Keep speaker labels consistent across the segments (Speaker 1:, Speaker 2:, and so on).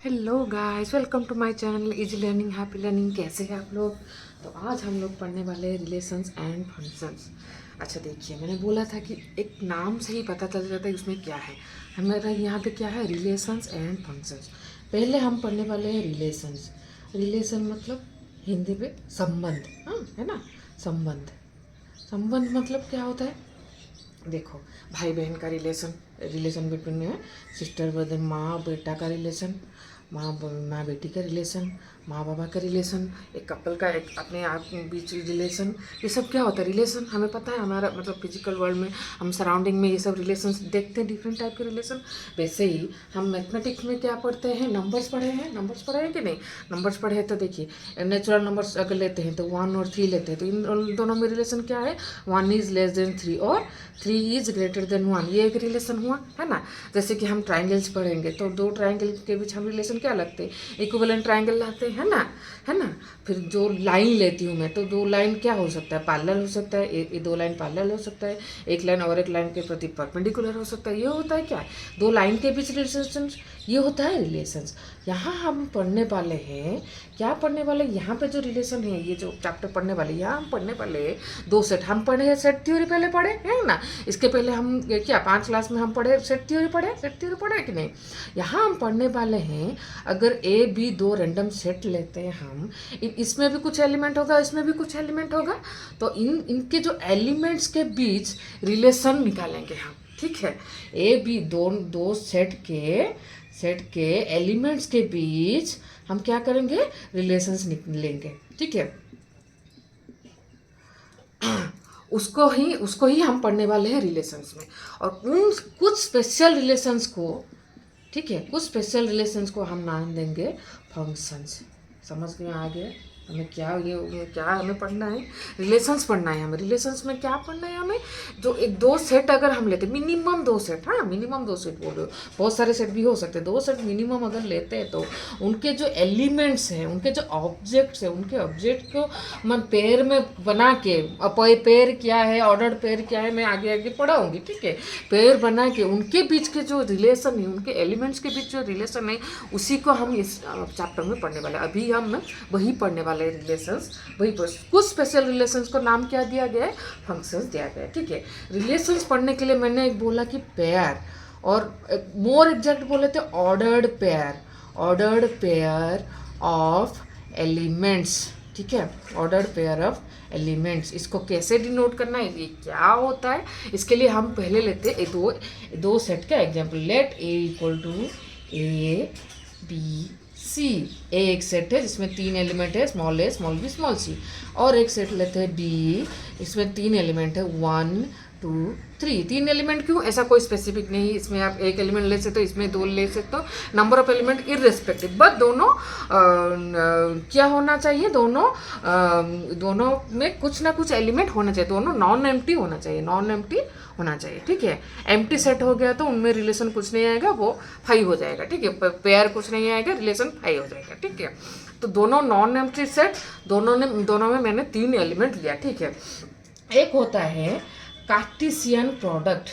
Speaker 1: Hello guys, welcome to my channel easy learning happy learning. कैसे हैं आप लोग? तो आज हम लोग पढ़ने वाले हैं रिलेशंस एंड फंक्शंस। अच्छा देखिए, मैंने बोला था कि एक नाम से ही पता चल जाता है उसमें क्या है। हमारा यहाँ पे क्या है? Relations and functions. पहले हम पढ़ने वाले हैं रिलेशंस। रिलेशन मतलब हिंदी में संबंध, हाँ है ना। संबंध संबंध मतलब क्या होता है? देखो, भाई बहन का रिलेशन, रिलेशन बिटवीन में सिस्टर ब्रदर, माँ बेटा का रिलेशन, माँ बेटी का रिलेशन, माँ बाबा का रिलेशन, एक कपल का एक अपने आप बीच रिलेशन। ये सब क्या होता है? रिलेशन। हमें पता है, हमारा मतलब फिजिकल वर्ल्ड में हम सराउंडिंग में ये सब रिलेशन देखते हैं, डिफरेंट टाइप के रिलेशन। वैसे ही हम मैथमेटिक्स में क्या पढ़ते हैं? नंबर्स पढ़े हैं। नंबर्स पढ़े हैं कि नहीं? नंबर्स पढ़े हैं तो देखिए, नेचुरल नंबर्स अगर लेते हैं तो 1 और 3 लेते हैं, तो इन दोनों में रिलेशन क्या है? 1 इज लेस देन 3 और 3 इज ग्रेटर देन 1। ये एक रिलेशन हुआ, है ना। जैसे कि हम ट्राइंगल्स पढ़ेंगे तो दो ट्राइंगल के बीच हम रिलेशन क्या लगते हैं? इक्विवेलेंट ट्राइंगल लाते हैं, है ना, है ना। फिर जो लाइन लेती हूँ मैं, तो दो लाइन क्या हो सकता है? पैरेलल हो सकता है। ये दो लाइन पैरेलल हो सकता है। एक लाइन और एक लाइन के प्रति परपेंडिकुलर हो सकता है। ये होता है क्या? दो लाइन के बीच रिलेशन, ये होता है रिलेशंस। यहाँ हम पढ़ने वाले हैं, क्या पढ़ने वाले? यहाँ पे जो रिलेशन है, ये जो चैप्टर पढ़ने वाले, यहाँ हम पढ़ने वाले दो सेट। हम पढ़े हैं सेट थ्योरी, पहले पढ़े है ना। इसके पहले हम क्या 5 क्लास में हम पढ़े सेट थ्योरी, पढ़े कि नहीं? यहाँ हम पढ़ने वाले हैं, अगर ए बी दो रैंडम सेट लेते हैं हम, इसमें भी कुछ एलिमेंट होगा, इसमें भी कुछ एलिमेंट होगा, तो इनके जो एलिमेंट्स के बीच रिलेशन निकालेंगे हम। ठीक है, ए बी दो सेट के एलिमेंट्स के बीच हम क्या करेंगे? रिलेशंस निकालेंगे। ठीक है, उसको ही हम पढ़ने वाले हैं रिलेशंस में। और उन कुछ स्पेशल रिलेशंस को, ठीक है, कुछ स्पेशल रिलेशंस को हम नाम देंगे फंक्शंस। समझ में आ गया हमें क्या हमें पढ़ना है? रिलेशंस पढ़ना है हमें। रिलेशंस में क्या पढ़ना है हमें? जो एक दो सेट अगर हम लेते, मिनिमम 2 सेट, हाँ मिनिमम 2 सेट बोल रहे हो, बहुत सारे सेट भी हो सकते हैं, 2 सेट मिनिमम अगर लेते हैं, तो उनके जो एलिमेंट्स हैं, उनके जो ऑब्जेक्ट्स हैं, उनके ऑब्जेक्ट को मैं पेयर में बना के, अब पेयर क्या है, ऑर्डर्ड पेयर क्या है, मैं आगे आगे पढ़ाऊंगी। ठीक है, पेयर बना के उनके बीच के जो रिलेशन है, उनके एलिमेंट्स के बीच जो रिलेशन है, उसी को हम इस चैप्टर में पढ़ने वाले हैं। अभी हम वही पढ़ने वाले हैं, रिलेशंस। वही कुछ स्पेशल रिलेशंस को नाम क्या दिया गया है? फंक्शंस दिया गया है। ठीक है, रिलेशंस पढ़ने के लिए मैंने एक बोला कि पेयर, और मोर एग्जैक्ट बोले तो ऑर्डर्ड पेयर ऑफ एलिमेंट्स। ठीक है, ऑर्डर्ड पेयर ऑफ एलिमेंट्स। इसको कैसे डिनोट करना है, ये क्या होता है, इसके लिए हम पहले लेते हैं दो सेट का example. Let A equal to A B C. A एक सेट है जिसमें 3 एलिमेंट है, small A small B small C. और एक सेट लेते हैं बी, इसमें 3 एलिमेंट है, 1 2 3। 3 एलिमेंट क्यों? ऐसा कोई स्पेसिफिक नहीं, इसमें आप एक एलिमेंट ले सकते हो, इसमें 2 ले सकते हो। Number of element irrespective, but दोनों क्या होना चाहिए? दोनों में कुछ ना कुछ एलिमेंट होना चाहिए, दोनों नॉन एम्प्टी होना चाहिए। ठीक है, एम्प्टी सेट हो गया तो उनमें रिलेशन कुछ नहीं आएगा, वो फाई हो जाएगा। ठीक है, पेयर कुछ नहीं आएगा, रिलेशन फाई हो जाएगा। ठीक है, तो दोनों नॉन एम्प्टी सेट, दोनों में मैंने 3 एलिमेंट लिया। ठीक है, एक होता है कार्टेशियन प्रोडक्ट।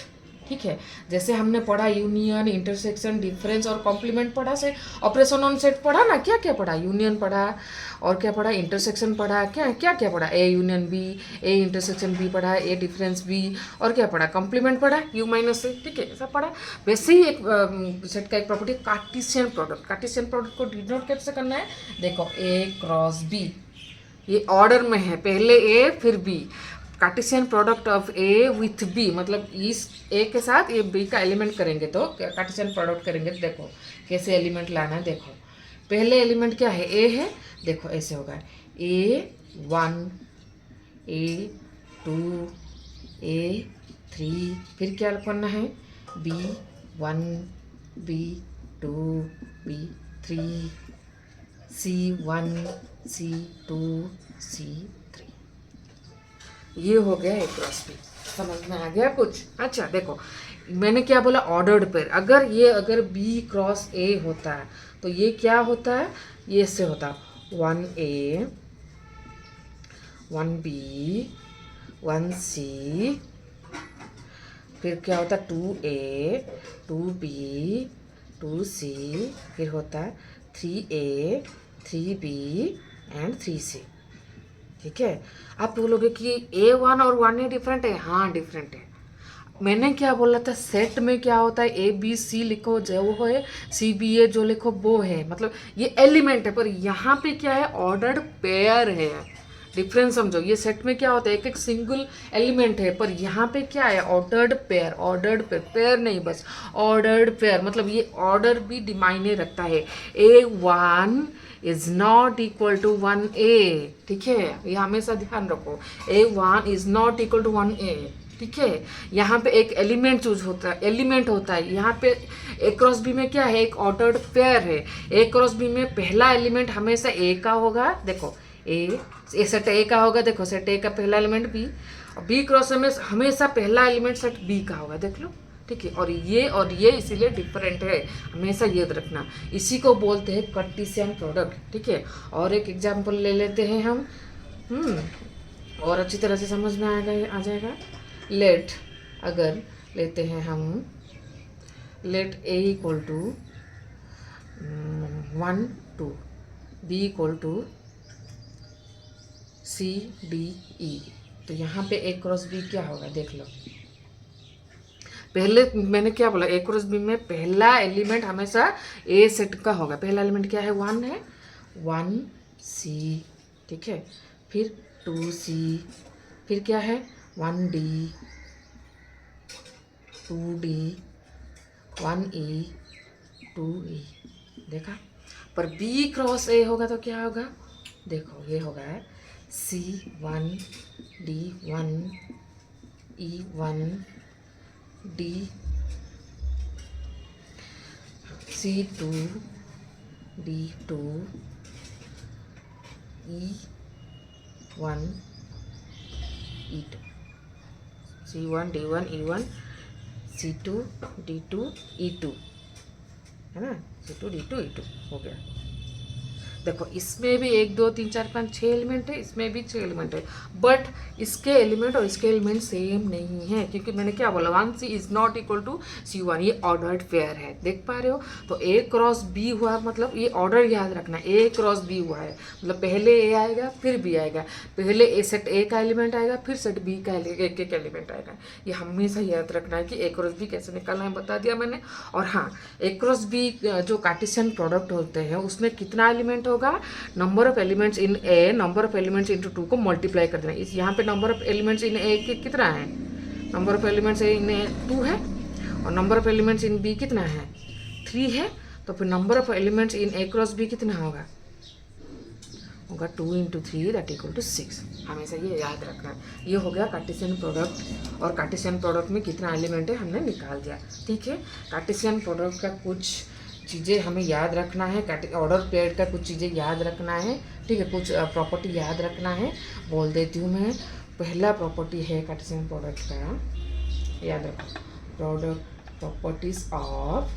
Speaker 1: ठीक है, जैसे हमने पढ़ा यूनियन, इंटरसेक्शन, डिफरेंस और कॉम्प्लीमेंट पढ़ा, से ऑपरेशन ऑन सेट पढ़ा ना। क्या क्या पढ़ा? यूनियन पढ़ा, और क्या पढ़ा? इंटरसेक्शन पढ़ा। क्या पढ़ा? A union B, A intersection B पढ़ा, ए डिफरेंस बी, और क्या पढ़ा? कॉम्प्लीमेंट पढ़ा, यू माइनस से। ठीक है, ऐसा पढ़ा। वैसे ही एक सेट का एक property Cartesian product. Cartesian product को डिनोट कैसे करना है? देखो, ए क्रॉस बी, ये ऑर्डर में है, पहले ए फिर B. Cartesian product of A with B, मतलब इस ए के साथ ये बी का एलिमेंट करेंगे तो कार्टेशियन प्रोडक्ट करेंगे। तो देखो कैसे एलिमेंट लाना है। देखो, पहले एलिमेंट क्या है? ए है। देखो ऐसे होगा, A1 A2 A3, फिर क्या करना है? B1 B2 B3 C1 C2 C3। ये हो गया एक क्रॉस बी। समझ में आ गया कुछ? अच्छा देखो, मैंने क्या बोला? Ordered pair. अगर बी क्रॉस ए होता है तो ये क्या होता है? ये इससे होता है 1A 1B 1C, फिर क्या होता है 2A 2B 2C, फिर होता है 3A 3B एंड 3C। ठीक है, आप बोलोगे कि A1 और 1A डिफरेंट है। हाँ डिफरेंट है। मैंने क्या बोला था, सेट में क्या होता है, ABC लिखो जो वो है, CBA जो लिखो वो है, मतलब ये एलिमेंट है। पर यहाँ पे क्या है, ऑर्डर्ड पेयर है। डिफरेंस समझो, ये सेट में क्या होता है, एक एक सिंगल एलिमेंट है, पर यहाँ पे क्या है, ordered pair. Ordered pair, pair नहीं बस ऑर्डर्ड पेयर, मतलब ये ऑर्डर भी मायने रखता है। A1 is not equal to 1A। ठीक है, ये हमेशा ध्यान रखो, A1 is not equal to 1A। ठीक है, यहाँ पे एक एलिमेंट चूज होता है, एलिमेंट होता है। यहाँ पे ए क्रॉस बी में क्या है, एक ऑर्डर्ड पेयर है। ए क्रॉस बी में पहला एलिमेंट हमेशा ए का होगा। देखो ए सेट ए का होगा, देखो सेट ए का पहला एलिमेंट बी, और बी क्रॉस में हमेशा पहला एलिमेंट सेट बी का होगा। देख लो, ठीक है। और ये इसीलिए डिफरेंट है, हमेशा याद रखना। इसी को बोलते हैं कार्टेशियन प्रोडक्ट। ठीक है, और एक एग्जाम्पल ले लेते हैं हम, और अच्छी तरह से समझ में आ जाएगा। लेट, अगर लेते हैं हम, let A equal to 1 2, B equal to CDE, तो यहाँ पे ए क्रॉस बी क्या होगा, देख लो। पहले मैंने क्या बोला, ए क्रॉस बी में पहला एलिमेंट हमेशा ए सेट का होगा। पहला एलिमेंट क्या है, 1 है, 1C। ठीक है, फिर 2C, फिर क्या है 1D 2D 1E 2E। देखा, पर B क्रॉस A होगा तो क्या होगा, देखो ये होगा C1 D1 E1 D C2 D2 E1 E2, C1 D1 E1 C2 D2 E2, है ना, C2 D2 E2 हो गया। देखो इसमें भी 1 2 3 4 5 6 एलिमेंट है, इसमें भी 6 एलिमेंट है, बट इसके एलिमेंट और इसके एलिमेंट सेम नहीं है, क्योंकि मैंने क्या बोला, 1C is not equal to C1, ये ऑर्डर्ड पेयर है। देख पा रहे हो, तो A क्रॉस B हुआ, मतलब ये ऑर्डर याद रखना, A क्रॉस B हुआ है, मतलब पहले A आएगा फिर B आएगा, पहले ए सेट A का एलिमेंट आएगा फिर सेट B का एक एलिमेंट आएगा। ये हमेशा याद रखना है कि A क्रॉस B कैसे निकालना है, बता दिया मैंने। और हाँ, A क्रॉस B जो कार्टेशियन प्रोडक्ट होते हैं उसमें कितना एलिमेंट होगा, number of elements in A number of elements into 2 को मल्टीप्लाई कर देना। इस यहाँ पे number of elements in A कितना है, number of elements in A 2 है, और number of elements in B कितना है 3 है, तो फिर number of elements in A cross B कितना होगा 2 × 3 दैट इक्वल टू 6। हमेशा ये याद रखना है। ये हो गया कार्टेशियन प्रोडक्ट, और कार्टेशियन प्रोडक्ट में कितना एलिमेंट है हमने निकाल दिया। ठीक है, कार्टेशियन प्रोडक्ट का कुछ चीज़ें हमें याद रखना है, ऑर्डर पेयर का कुछ चीज़ें याद रखना है। ठीक है, कुछ प्रॉपर्टी याद रखना है, बोल देती हूँ मैं। पहला प्रॉपर्टी है कार्टेशियन प्रोडक्ट का, याद रखो, product properties of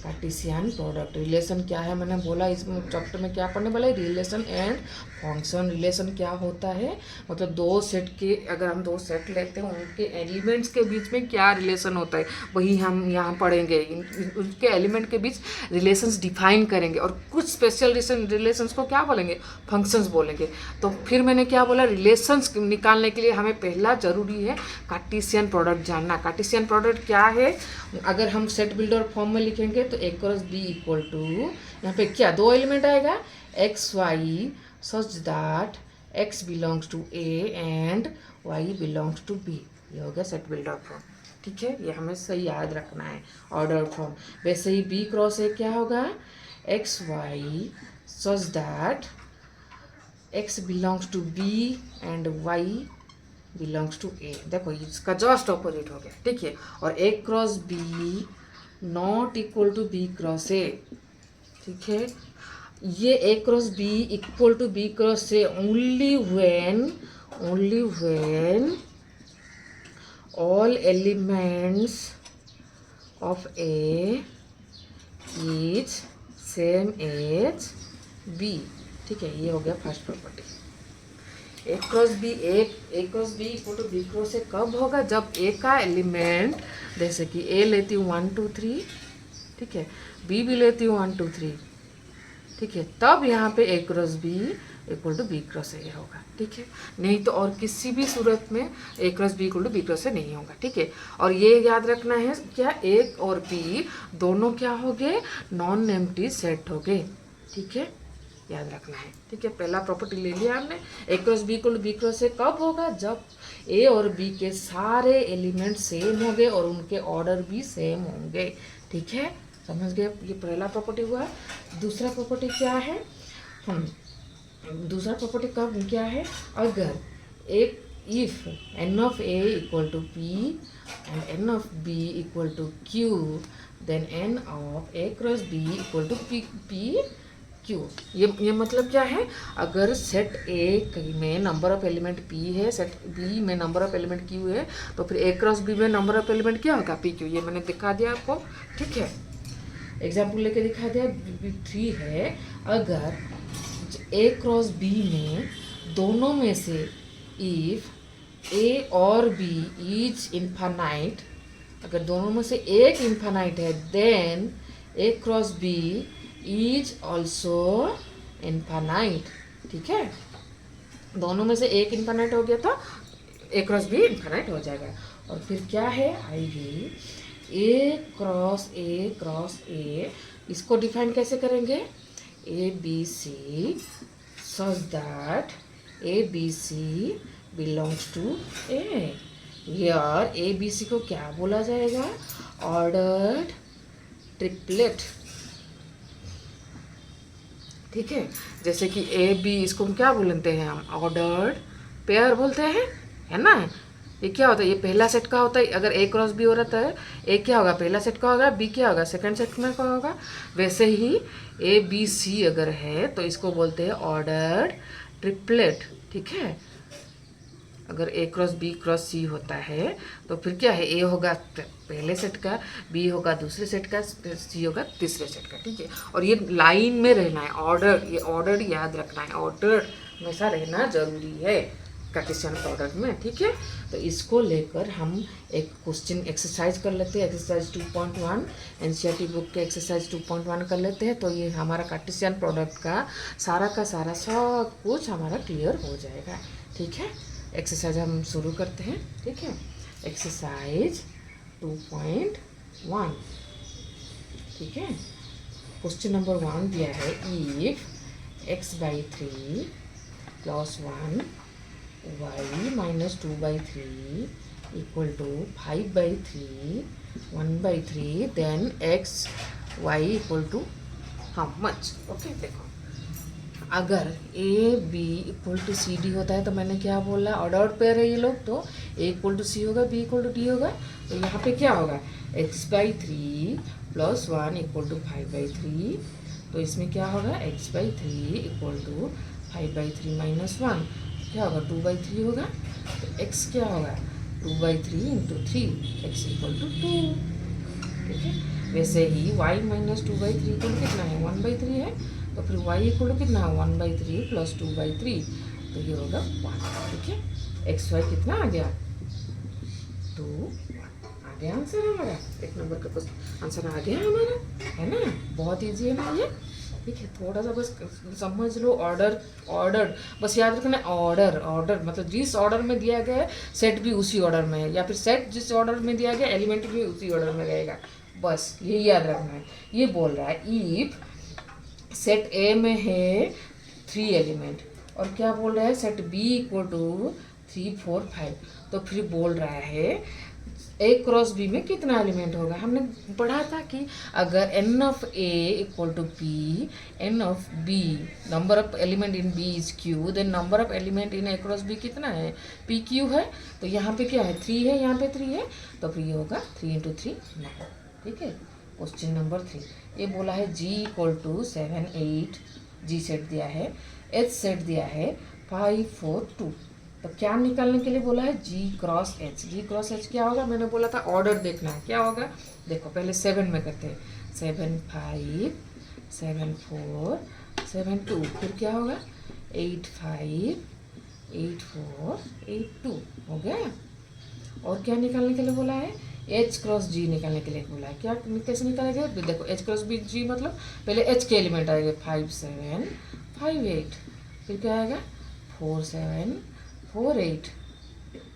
Speaker 1: Cartesian product. Relation क्या है, मैंने बोला इस चैप्टर में क्या पढ़ने वाला है, रिलेशन एंड फंक्शन। रिलेशन क्या होता है, मतलब दो सेट के, अगर हम दो सेट लेते हैं उनके एलिमेंट्स के बीच में क्या रिलेशन होता है, वही हम यहाँ पढ़ेंगे। उनके एलिमेंट के बीच रिलेशंस डिफाइन करेंगे, और कुछ स्पेशल रिलेशंस को क्या बोलेंगे, फंक्शंस बोलेंगे। तो फिर मैंने क्या बोला, रिलेशंस निकालने के लिए हमें पहला जरूरी है कार्टेशियन प्रोडक्ट जानना। कार्टेशियन प्रोडक्ट क्या है, अगर हम सेट बिल्डर फॉर्म में लिखेंगे तो A cross B equal to, यहाँ पे क्या दो एलिमेंट आएगा, x Y, such that x belongs to A and Y belongs to B. ये हो गया सेट बिल्डर फॉर्म। ठीक है, ये हमें सही याद रखना है, ऑर्डर फॉर्म। वैसे ही बी क्रॉस ए क्या होगा, x Y such that x belongs to B and Y belongs to A. देखो इसका जस्ट ऑपोजिट हो गया। ठीक है, और A cross B not equal to B cross A. ठीक है, ये A cross B equal to B cross A only when all elements of A is same as B. ठीक है, ये हो गया first property. A cross B equal to B cross A कब होगा, जब ए का एलिमेंट, जैसे कि ए लेती हूँ 1 2 3, ठीक है, बी भी लेती हूँ 1 2 3, ठीक है, तब यहाँ पे A cross B equal to B cross A होगा, ठीक है। नहीं तो और किसी भी सूरत में A cross B equal to B cross A नहीं होगा, ठीक है। और ये याद रखना है क्या, ए और बी दोनों क्या हो गए, नॉन एम्प्टी सेट हो गए, ठीक है, याद रखना है, ठीक है। पहला प्रॉपर्टी ले लिया हमने, A cross B equal to B cross A कब होगा, जब ए और बी के सारे एलिमेंट सेम होंगे और उनके ऑर्डर भी सेम होंगे, ठीक है, समझ गए। ये पहला प्रॉपर्टी हुआ। दूसरा प्रॉपर्टी क्या है, दूसरा प्रॉपर्टी कब क्या है, अगर एक if n of A equal to p and n of B equal to q, then n of A cross B equal to p q. ये मतलब क्या है, अगर सेट ए में नंबर ऑफ एलिमेंट पी है, सेट बी में number of element q है, तो फिर ए क्रॉस बी में नंबर ऑफ एलिमेंट क्या होगा, पी क्यू। ये मैंने दिखा दिया आपको, ठीक है, एग्जाम्पल लेके दिखा दिया। 3 है, अगर ए क्रॉस बी में दोनों में से इफ ए और बी इज इन्फानाइट, अगर दोनों में से एक इन्फानाइट है, then A cross B is also infinite, ठीक है। दोनों में से एक इन्फानाइट हो गया तो ए क्रॉस बी इन्फानाइट हो जाएगा। और फिर क्या है, आई वी ए क्रॉस ए, इसको डिफाइन कैसे करेंगे, A B C such that A B C belongs to A. यार ए बी सी को क्या बोला जाएगा, ऑर्डर्ड ट्रिपलेट, ठीक है। जैसे कि ए बी, इसको हम क्या बोलते हैं, हम ऑर्डर्ड पेयर बोलते हैं, है ना। ये क्या होता है, ये पहला सेट का होता है। अगर ए क्रॉस बी हो रहा है, ए क्या होगा, पहला सेट का होगा, बी क्या होगा, सेकंड सेट में का होगा। वैसे ही ए बी सी अगर है तो इसको बोलते हैं ऑर्डर्ड ट्रिपलेट, ठीक है। अगर ए क्रॉस सी होता है तो फिर क्या है, ए होगा पहले सेट का, बी होगा दूसरे सेट का, सी होगा तीसरे सेट का, ठीक है। और ये लाइन में रहना है, ऑर्डर, ये ऑर्डर याद रखना है, ऑर्डर हमेशा रहना जरूरी है कार्टेशियन प्रोडक्ट में, ठीक है। तो इसको लेकर हम एक क्वेश्चन एक्सरसाइज कर लेते हैं, एक्सरसाइज 2.1 एनसीईआरटी बुक के एक्सरसाइज 2.1 कर लेते हैं। तो ये हमारा कार्टेशियन प्रोडक्ट का सारा सब कुछ हमारा क्लियर हो जाएगा, ठीक है। एक्सरसाइज हम शुरू करते हैं, ठीक है। एक्सरसाइज 2.1, ठीक है। क्वेश्चन नंबर 1 दिया है, if x/3 + 1 y minus 2/3 equal to 5/3 1/3, then x y equal to how much? Okay, देखो अगर A B equal to C D होता है तो मैंने क्या बोला, ऑर्डर्ड पेयर है ये लोग, तो ए इक्वल टू सी होगा, बी इक्वल टू डी होगा। तो यहाँ पे क्या होगा, x/3 + 1 इक्वल टू 5/3, तो इसमें क्या होगा, x/3 इक्वल टू 5/3 - 1 क्या होगा, 2/3 होगा। तो x क्या होगा, 2/3 × 3, x इक्वल टू 2, ठीक है। वैसे ही y - 2/3 इक्वल कितना है, 1/3 है। तो फिर y इक्वल कितना, 1/3 + 2/3, तो ये होगा 1, ठीक है। एक्स वाई कितना आ गया, 2 1 आ गया आंसर हमारा। एक नंबर का आंसर आ गया हमारा, है ना। बहुत ईजी है ना ये, ठीक है। थोड़ा सा बस समझ लो, ऑर्डर बस याद रखना, ऑर्डर मतलब जिस ऑर्डर में दिया गया है सेट भी उसी ऑर्डर में है, या फिर सेट जिस ऑर्डर में दिया गया एलिमेंट भी उसी ऑर्डर में रहेगा, बस ये याद रखना है। ये बोल रहा है इफ सेट ए में है 3 एलिमेंट, और क्या बोल रहा है, सेट बी इक्वल टू 3 4 5, तो फिर बोल रहा है ए क्रॉस बी में कितना एलिमेंट होगा। हमने पढ़ा था कि अगर n of A equal to p, n of B, number of element in B is q, then number of element in A cross B कितना है, पी क्यू है। तो यहाँ पे क्या है, 3 है, यहाँ पे 3 है, तो फिर ये होगा 3 × 3 9, ठीक है। क्वेश्चन नंबर 3 ये बोला है g equal to 7 8, G set दिया है, h सेट दिया है 5 4 2, तो क्या निकालने के लिए बोला है, g क्रॉस h क्या होगा, मैंने बोला था ऑर्डर देखना है, क्या होगा देखो, पहले 7 में करते हैं, 7 5 7 4 7 2, फिर क्या होगा 8 5 8 4 8 2 हो गया। और क्या निकालने के लिए बोला है, एच क्रॉस जी निकालने के लिए बोला है। क्या कैसे निकालेंगे? देखो एच क्रॉस बी जी मतलब पहले एच के एलिमेंट आएंगे 5 7 5 8, फिर क्या आएगा 4 7 4 8,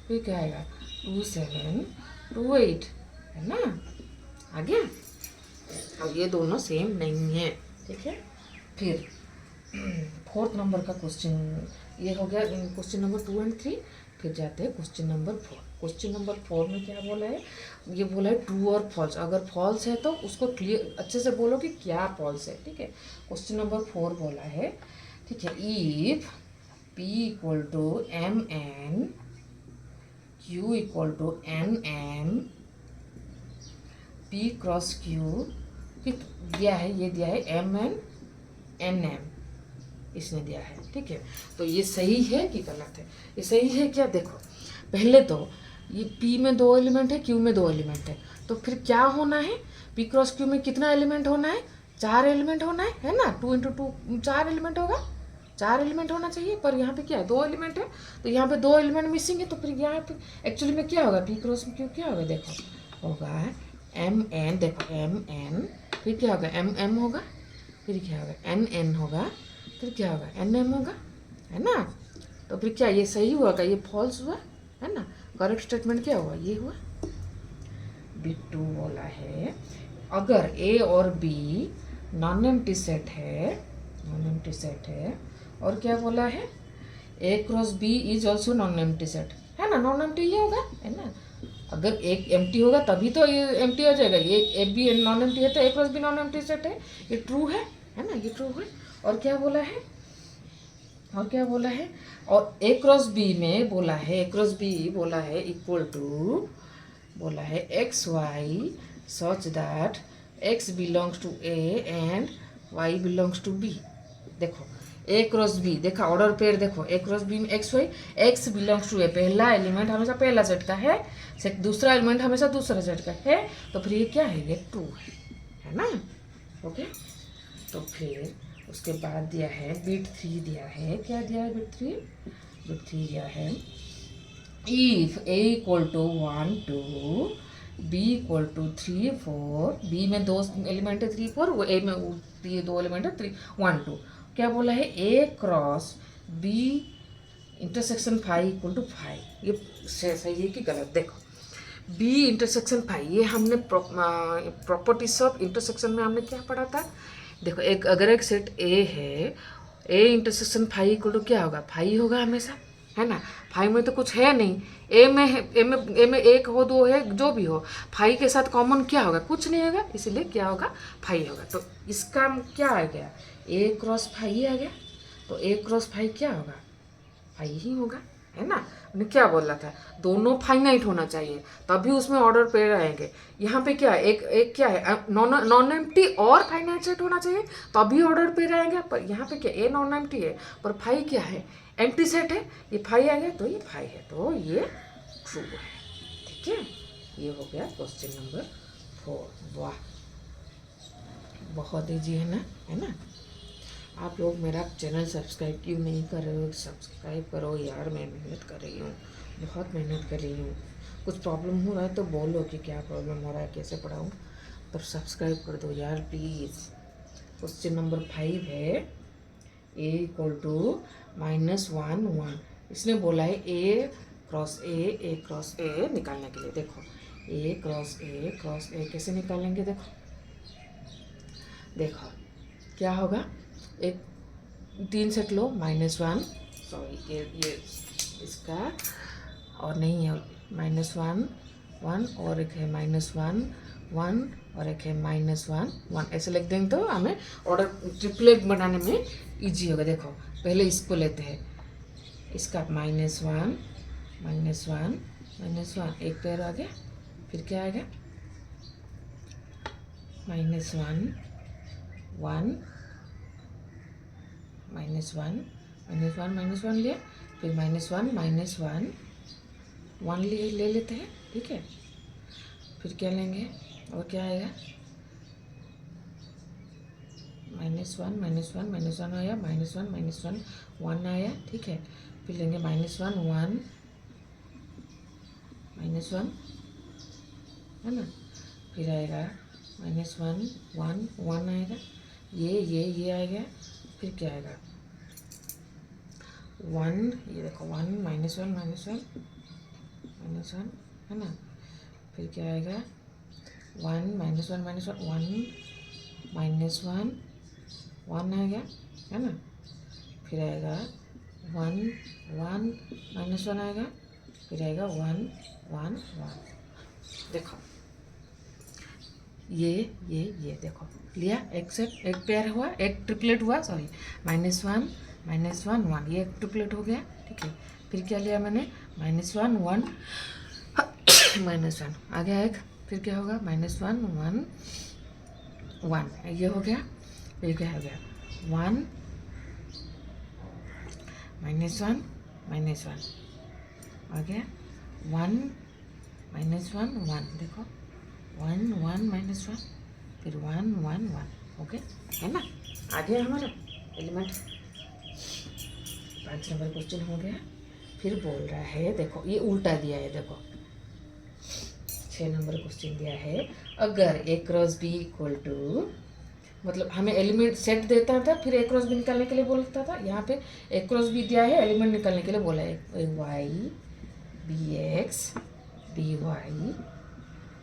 Speaker 1: फिर क्या आएगा 2 7 2 8, है ना? आ गया। अब ये दोनों सेम नहीं है, ठीक है। फिर 4th नंबर का क्वेश्चन ये हो गया, क्वेश्चन नंबर 2 और 3। फिर जाते हैं क्वेश्चन नंबर 4। क्वेश्चन नंबर 4 में क्या बोला है? ये बोला है ट्रू और फॉल्स। अगर फॉल्स है तो उसको क्लियर अच्छे से बोलो कि क्या फॉल्स है, ठीक है। क्वेश्चन नंबर 4 बोला है, ठीक है, if P equal to M N, Q equal to N M, P cross Q दिया है, ये दिया है एम एन एन एम, इसने दिया है, ठीक है। तो ये सही है कि गलत है? ये सही है क्या? देखो पहले तो ये P में 2 एलिमेंट है, Q में 2 एलिमेंट है, तो फिर क्या होना है? P क्रॉस Q में कितना एलिमेंट होना है? 4 एलिमेंट होना है ना? 2 इंटू 2 4 एलिमेंट होगा, 4 एलिमेंट होना चाहिए। पर यहाँ पे क्या है? 2 एलिमेंट है, तो यहाँ पे 2 एलिमेंट मिसिंग है, तो फिर यहाँ पे एक्चुअली में क्या होगा? P क्रॉस Q क्या होगा? देखो होगा एम एन, देखो एम एन, फिर क्या होगा? एम एम होगा, फिर क्या होगा? एन एन होगा, फिर क्या होगा? एन एम होगा, है ना? तो फिर क्या ये सही हुआ क्या? ये फॉल्स हुआ, है ना? करेक्ट स्टेटमेंट क्या हुआ? ये हुआ। B2 बोला है अगर A और B नॉन एम्प्टी सेट है, नॉन एम्प्टी सेट है, और क्या बोला है? A cross B is also non empty set, है ना? नॉन एम्प्टी ये होगा, है ना? अगर एक एम्प्टी होगा तभी तो ये एम्प्टी हो जाएगा। ये ए बी नॉन एम्प्टी है तो A cross B non empty set है, ये ट्रू है ना? ये ट्रू है। और क्या बोला है? और क्या बोला है? और A क्रॉस B में बोला है, A क्रॉस B बोला है इक्वल टू, बोला है x Y such that x belongs to A and Y belongs to B. देखो ए क्रॉस बी, देखा ऑर्डर पेयर, देखो ए क्रॉस बी में X Y, X belongs to A, पहला element हमेशा पहला सेट का है, दूसरा एलिमेंट हमेशा दूसरा सेट का है, तो फिर ये क्या है? ये ट्रू है ना? ओके। तो फिर उसके बाद दिया है बिट 3 दिया है, क्या दिया है? बिट 3, बिट 3 दिया है if a equal to 1 2, b equal to 3 4, b में 2 एलिमेंट है 3 4, वो a में ये 2 एलिमेंट है 3 1 2। क्या बोला है? a cross b intersection 5 equal to 5, ये सही है कि गलत? देखो b इंटरसेक्शन 5, ये हमने प्रॉपर्टीज ऑफ इंटरसेक्शन में हमने क्या पढ़ा था? देखो एक अगर एक सेट a है, a इंटरसेक्शन 5 इक्वल टू क्या होगा? 5 होगा हमेशा, है ना? 5 में तो कुछ है नहीं, ए में 1 हो 2 है, जो भी हो 5 के साथ कॉमन क्या होगा? कुछ नहीं होगा, इसलिए क्या होगा? 5 होगा। तो इसका क्या आ गया? a क्रॉस 5 आ गया, तो a क्रॉस 5 क्या होगा? 5 ही होगा, है ना? मैंने क्या बोला था? दोनों फाइनाइट होना चाहिए तभी उसमें ऑर्डर पेयर आएंगे। यहाँ पे क्या है? एक क्या है? नॉन एम्प्टी और फाइनाइट सेट होना चाहिए तभी ऑर्डर पेयर आएंगे। पर यहाँ पे क्या? ए नॉन एम्प्टी है पर 5 क्या है? एम्प्टी सेट है, ये 5 आ गया, तो ये 5 है, तो ये ट्रू है, ठीक है। ये हो गया क्वेश्चन नंबर 4। वाह, बहुत ईजी है ना, है ना? आप लोग मेरा चैनल सब्सक्राइब क्यों नहीं कर रहे हो? सब्सक्राइब करो यार, मैं मेहनत कर रही हूँ, बहुत मेहनत कर रही हूँ। कुछ प्रॉब्लम हो रहा है तो बोलो कि क्या प्रॉब्लम हो रहा है, कैसे पढ़ाऊँ, पर सब्सक्राइब कर दो यार प्लीज़। क्वेश्चन नंबर 5 है a इक्वल टू -1 1। इसने बोला है a क्रॉस a निकालने के लिए। देखो a क्रॉस a कैसे निकालेंगे? देखो क्या होगा? एक 3 सेट लो, -1, सॉरी ये इसका और नहीं है, -1 1 और एक है -1 1 और एक है -1 1, ऐसे लिख देंगे तो हमें ऑर्डर ट्रिपलेट बनाने में इजी होगा। देखो पहले इसको लेते हैं, इसका -1 एक पेयर आ गया, फिर क्या आ गया? -1 1 -1 लिया, फिर -1 1 ले लेते हैं, ठीक है। फिर क्या लेंगे और क्या आएगा? -1 आया, -1 1 आया, ठीक है। फिर लेंगे -1 1 -1 है ना। फिर आएगा -1 1 1 आएगा, ये आएगा। फिर क्या आएगा 1, ये देखो 1 -1 -1 है ना। फिर क्या आएगा 1 -1 -1 1 आएगा, है ना। फिर आएगा 1 1 -1 आएगा, फिर आएगा 1 1 1। देखो ये देखो लिया, एक सेट, एक पेयर हुआ, एक ट्रिपलेट हुआ, सॉरी -1 -1 1, ये एक ट्रिपलेट हो गया, ठीक है। फिर क्या लिया मैंने -1 1 -1 आ गया एक। फिर क्या होगा -1 1 1, ये हो गया। फिर क्या हो गया 1 -1 -1 आ गया, 1 -1 1, देखो 1 1 -1, फिर 1 1 1, ओके, है ना। आ गया हमारा एलिमेंट। 5 नंबर क्वेश्चन हो गया। फिर बोल रहा है, देखो ये उल्टा दिया है, देखो 6 नंबर क्वेश्चन दिया है, अगर A cross B equal to, मतलब हमें एलिमेंट सेट देता था, फिर A क्रॉस B निकालने के लिए बोलता था। यहाँ पे A क्रॉस B दिया है, एलिमेंट निकालने के लिए बोला है, y bx by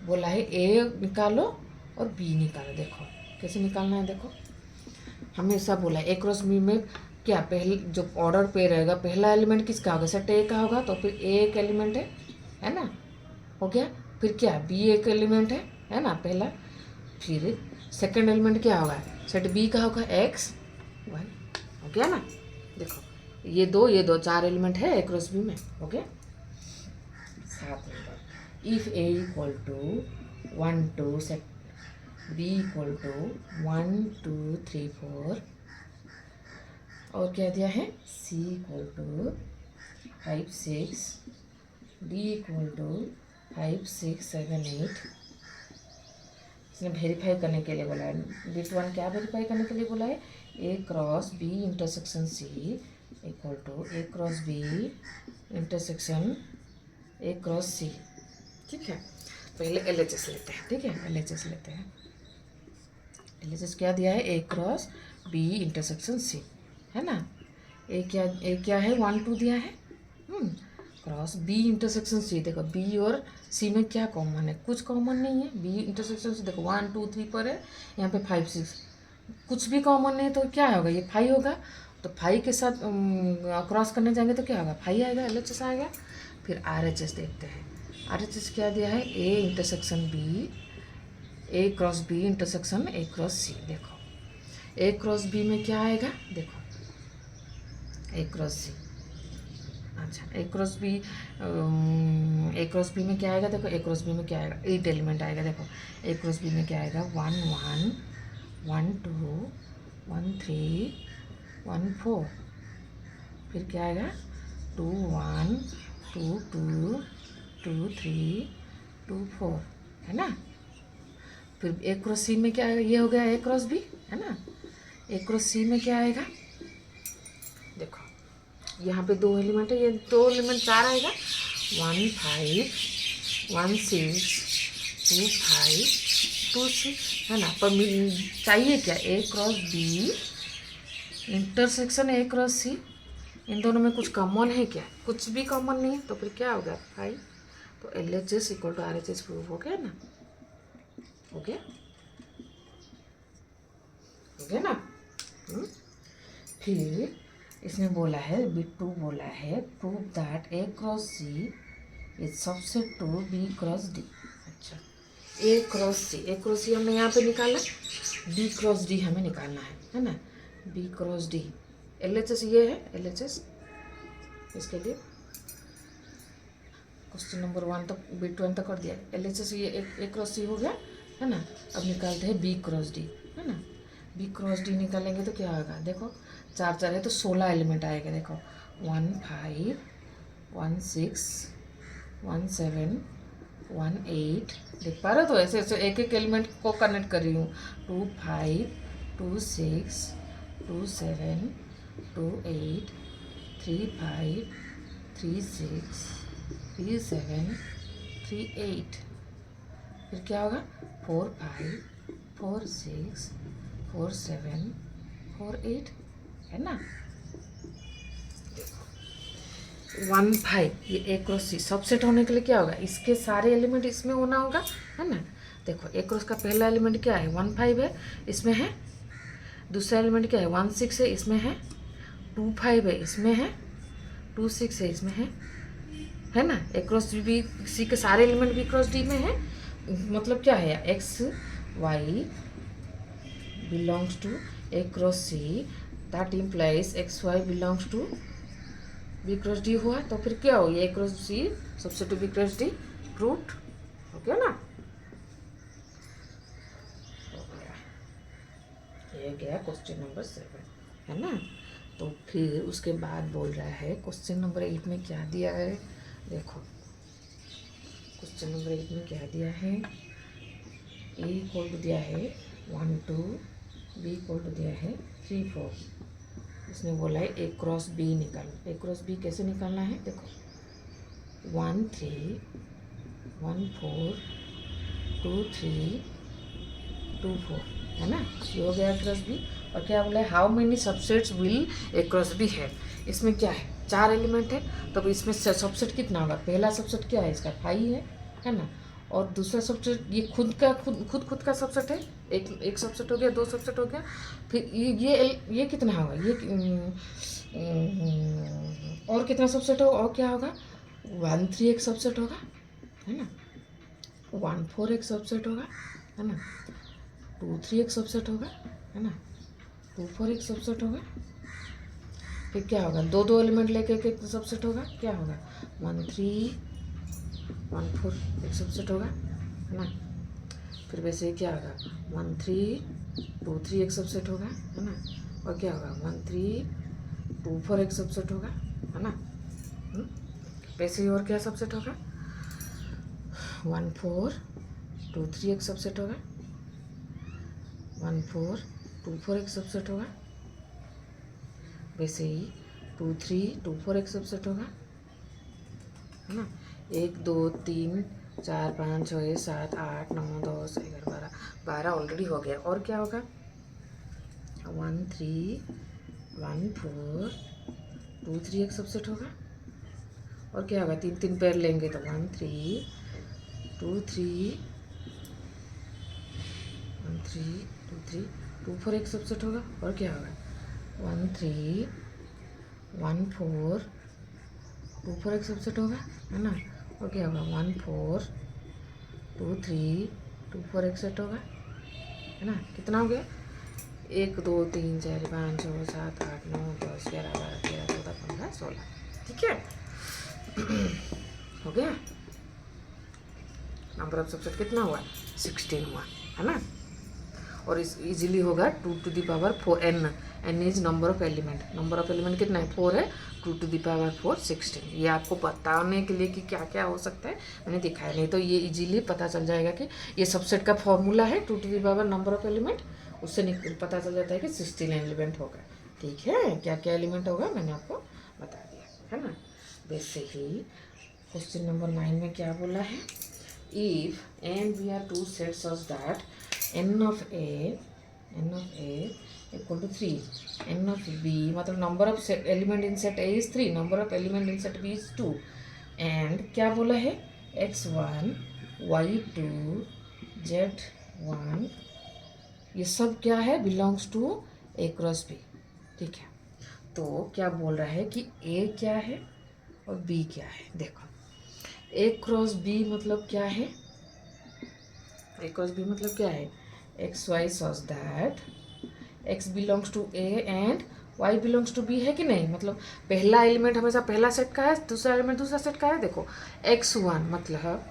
Speaker 1: बोला है A निकालो और B निकालो। देखो कैसे निकालना है, देखो हमेशा बोला है A क्रॉस B में क्या, पहले जो ऑर्डर पे रहेगा, पहला एलिमेंट किसका होगा, सेट A का होगा, तो फिर A एक एलिमेंट है ना, हो गया। फिर क्या B एक एलिमेंट है ना पहला। फिर सेकंड एलिमेंट क्या होगा, सेट B का होगा x y, हो गया ना। देखो ये दो 4 एलिमेंट है A क्रॉस B में, हो गया। 7 number, if A equal to 1 2 set B equal to 1 2 3 4, और क्या दिया है C equal to 5 6, D equal to 5 6 7 8। इसने वेरीफाई करने के लिए बोला है, बिट 1 क्या वेरीफाई करने के लिए बोला है, A cross B intersection C equal to A cross B intersection A cross C, ठीक है। पहले LHS लेते हैं, ठीक है, LHS लेते हैं। LHS क्या दिया है, A cross B intersection C, है ना। A क्या है 1 2 दिया है, क्रॉस B इंटरसेक्शन C। देखो B और C में क्या कॉमन है, कुछ कॉमन नहीं है। B इंटरसेक्शन C देखो 1 2 3 पर है, यहाँ पे 5 6, कुछ भी कॉमन नहीं, तो क्या होगा, ये 5 होगा। तो 5 के साथ क्रॉस करने जाएंगे तो क्या होगा, 5 आएगा, LHS आएगा। फिर RHS देखते हैं, RHS क्या दिया है, A intersection B, A cross B intersection A cross C। देखो A क्रॉस B में क्या आएगा, देखो A क्रॉस C, अच्छा A क्रॉस बी में क्या आएगा, देखो A क्रॉस बी में क्या आएगा, 8 एलिमेंट आएगा। देखो A क्रॉस बी में क्या आएगा 1 1 1 2 1 3 1 4, फिर क्या आएगा 2 1 2 2 2 3 2 4, है ना। फिर A क्रॉस C में क्या आएगा, ये हो गया A क्रॉस बी, है ना। A क्रॉस C में क्या आएगा, देखो यहाँ पे 2 एलिमेंट है, ये 2 एलिमेंट 4 आएगा, 1 5 1 6 2 5 2 6, है ना। पर चाहिए क्या, A cross B intersection A cross C, इन दोनों में कुछ कॉमन है क्या, कुछ भी कॉमन नहीं है, तो फिर क्या होगा 5। तो LHS equal to RHS prove हो गया ना, हो गया ना। फिर इसने बोला है बिट 2 बोला है, prove that A cross C is subset to B cross D। अच्छा A क्रॉस C हमने यहाँ पे निकाला, B क्रॉस D हमें निकालना है ना। B क्रॉस D, LHS ये है, LHS इसके लिए क्वेश्चन नंबर 1 तक बिट 1 तक कर दिया। LHS ये A क्रॉस C हो गया, है ना। अब निकालते हैं B क्रॉस D, है ना। B क्रॉस D निकालेंगे तो क्या होगा, देखो 4 4 है तो 16 एलिमेंट आएगा। देखो 1 5 1 6 1 7 1 8, देख पा रहे हो, तो ऐसे ऐसे एक एक एलिमेंट को कनेक्ट कर रही हूँ। 2 5 2 6 2 7 2 8 3 5 3 6 3 7 3 8, फिर क्या होगा 4 5 4 6 4 7 4 8, है ना। 1 5 ये ए क्रॉस सी सबसेट होने के लिए क्या होगा, इसके सारे एलिमेंट इसमें होना होगा, है ना। देखो ए क्रॉस का पहला एलिमेंट क्या है 1 5 है, इसमें है। दूसरा एलिमेंट क्या है 1 6 है, इसमें है। 2 5 है, इसमें है। 2 6 है, इसमें है ना। ए क्रॉस बी सी के सारे एलिमेंट बी क्रॉस डी में है। मतलब क्या है x y belongs to A cross C, that implies x y belongs to B cross D हुआ। तो फिर क्या हो, ये A cross C subset to B cross D रूट हो गया ना। हो गया, ये गया क्वेश्चन नंबर 7, है ना। तो फिर उसके बाद बोल रहा है क्वेश्चन नंबर 8 में क्या दिया है। देखो क्वेश्चन नंबर 8 में क्या दिया है, ए इक्वल टू दिया है 1 2, बी इक्वल टू दिया है 3 4। इसने बोला है ए क्रॉस बी निकालो। ए क्रॉस बी कैसे निकालना है, देखो 1 3 1 4 2 3 2 4, है ना। ये हो गया क्रॉस बी। और क्या बोला है how many subsets will A cross B है। इसमें क्या है 4 एलिमेंट है, तब इसमें सबसेट कितना होगा। पहला सबसेट क्या है इसका 5 है ना। और दूसरा सबसेट ये खुद का सबसेट है, एक सबसेट हो गया, 2 सबसेट हो गया। फिर ये कितना होगा, ये और कितना सबसेट होगा, और क्या होगा 1 3 एक सबसेट होगा, है ना। 1 4 एक सबसेट होगा, है ना। 2 3 एक सबसेट होगा, है ना। 2 4 एक सबसेट होगा। फिर क्या होगा 2 एलिमेंट लेके एक सबसेट होगा, क्या होगा 1 3 1 4 एक सबसेट होगा, है ना। फिर वैसे ही क्या होगा 1 3 2 3 एक सबसेट होगा, है ना। और क्या होगा 1 3 2 4 एक सबसेट होगा, है ना। वैसे ही और क्या सबसेट होगा 1 4 2 3 एक सबसेट होगा, 1 4 2 4 एक सबसेट होगा। वैसे ही 2 3 2 4 एक सबसेट होगा, है ना। 1 2 3 4 5 6 7 8 9 10 11 12 ऑलरेडी हो गया। और क्या होगा 1 3 1 4 2 3 एक सबसेट होगा। और क्या होगा 3 3 पेयर लेंगे तो 1 3 2 3 1 3 2 3 2 4 एक सबसेट होगा। और क्या होगा 1 3 1 4 2 4 एक सबसेट होगा, है ना। और क्या होगा 1 4 2 3 2 4 एक सेट होगा, है ना। कितना हो गया 1 2 3 4 5 6 7 8 9 10 11 12 13 14 15 16, ठीक है। हो गया। नंबर ऑफ सबसेट कितना हुआ 16 हुआ, है ना। और इस इजीली होगा 2 to the power 4 n is number of element. Number of element कितना है 4 है, 2 टू द पावर 4 16। ये आपको बताने के लिए कि क्या क्या हो सकता है मैंने दिखाया, नहीं तो ये इजीली पता चल जाएगा कि ये सबसेट का फॉर्मूला है 2 to the power number of element, उससे पता चल जाता है कि 16 एलिमेंट होगा, ठीक है। क्या क्या एलिमेंट होगा मैंने आपको बता दिया, है ना। वैसे ही क्वेश्चन नंबर 9 में क्या बोला है, if and B are two set such that n of A equal to 3, n of B मतलब number of element in set A is 3, number of element in set B is 2, and क्या बोला है x1 y2 z1 ये सब क्या है belongs to A cross B, ठीक है। तो क्या बोल रहा है कि A क्या है और B क्या है। देखो A क्रॉस B मतलब क्या है, A क्रॉस B मतलब क्या है x Y such that x belongs to A and Y belongs to B, है कि नहीं। मतलब पहला एलिमेंट हमेशा पहला सेट का है, दूसरा एलिमेंट दूसरा सेट का है। देखो x1 मतलब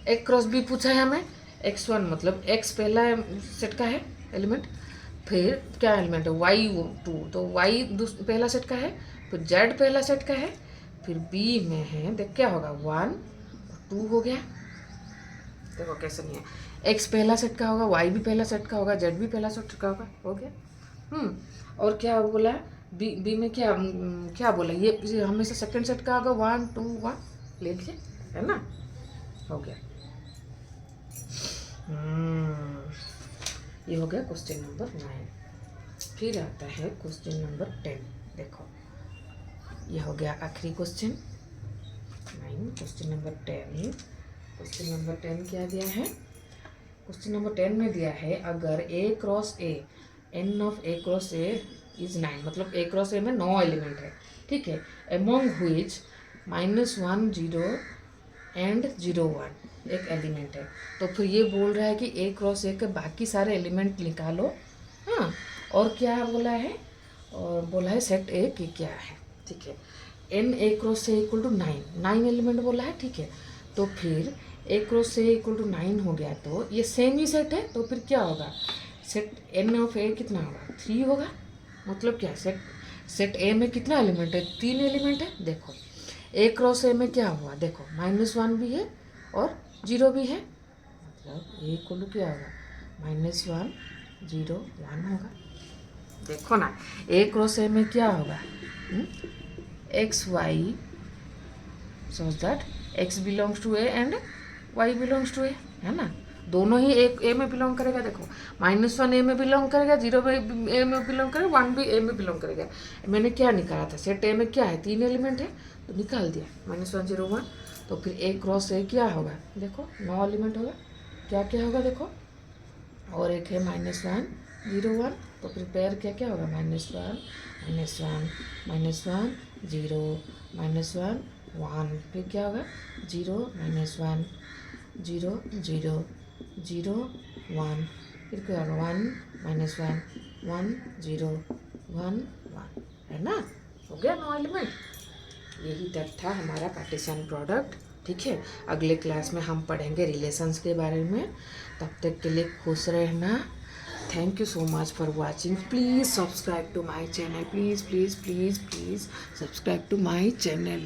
Speaker 1: ए क्रॉस बी पूछा है हमें, x1 मतलब x पहला सेट का है एलिमेंट, फिर क्या एलिमेंट है y2 तो y पहला सेट का है, फिर z पहला सेट का है, फिर b में है देख क्या होगा 1 2 हो गया। देखो कैसे नहीं है x पहला सेट का होगा, y भी पहला सेट का होगा, z भी पहला सेट का होगा, हो गया। और क्या बोला बी में क्या बोला ये हमेशा सेकंड सेट का होगा 1 2 1 ले लीजिए, है ना, हो गया। ये हो गया क्वेश्चन नंबर 9। फिर आता है क्वेश्चन नंबर 10। देखो ये हो गया आखिरी question 9। Question number 10, question number 10 क्या दिया है? क्वेश्चन नंबर 10 में दिया है अगर A cross A, n of A cross A is 9, मतलब A क्रॉस A में 9 एलिमेंट है, ठीक है, एमोंग हुइच -1 0 एंड 0 1 एक एलिमेंट है। तो फिर ये बोल रहा है कि A क्रॉस A के बाकी सारे एलिमेंट निकालो। हाँ, और क्या बोला है? और बोला है सेट A की क्या है, ठीक है। n A cross A equal to 9 element बोला है, ठीक है। तो फिर A cross A equal to 9 हो गया, तो ये सेम ही सेट है, तो फिर क्या होगा? सेट n ऑफ A कितना होगा? 3 होगा। मतलब क्या, सेट A में कितना एलिमेंट है? 3 एलिमेंट है। देखो A क्रॉस A में क्या हुआ, देखो -1 भी है और 0 भी है, मतलब A इक्वल टू क्या होगा? -1 0 1 होगा। देखो ना, A क्रॉस A में क्या होगा? X Y, such that x belongs to A and y belongs to A, है ना। दोनों ही एक A में बिलोंग करेगा। देखो -1 A में बिलोंग करेगा, 0 A में बिलोंग करेगा, 1 भी A में बिलोंग करेगा। मैंने क्या निकाला था? सेट A में क्या है? 3 एलिमेंट है, तो निकाल दिया -1 0 1। तो फिर A क्रॉस A क्या होगा? देखो 9 एलिमेंट होगा। क्या क्या होगा देखो, और एक है -1 0 1, तो फिर पेयर क्या क्या होगा? -1 -1 0 -1 1, फिर क्या होगा? 0 -1 0 0 0 1, फिर क्या होगा? 1 -1 1 0 1 1, है ना। हो गया 9 एलिमेंट। यही तक था हमारा पार्टीशन प्रोडक्ट, ठीक है। अगले क्लास में हम पढ़ेंगे रिलेशंस के बारे में। तब तक के लिए खुश रहना। Thank you so much for watching. Please subscribe to my channel. Please subscribe to my channel.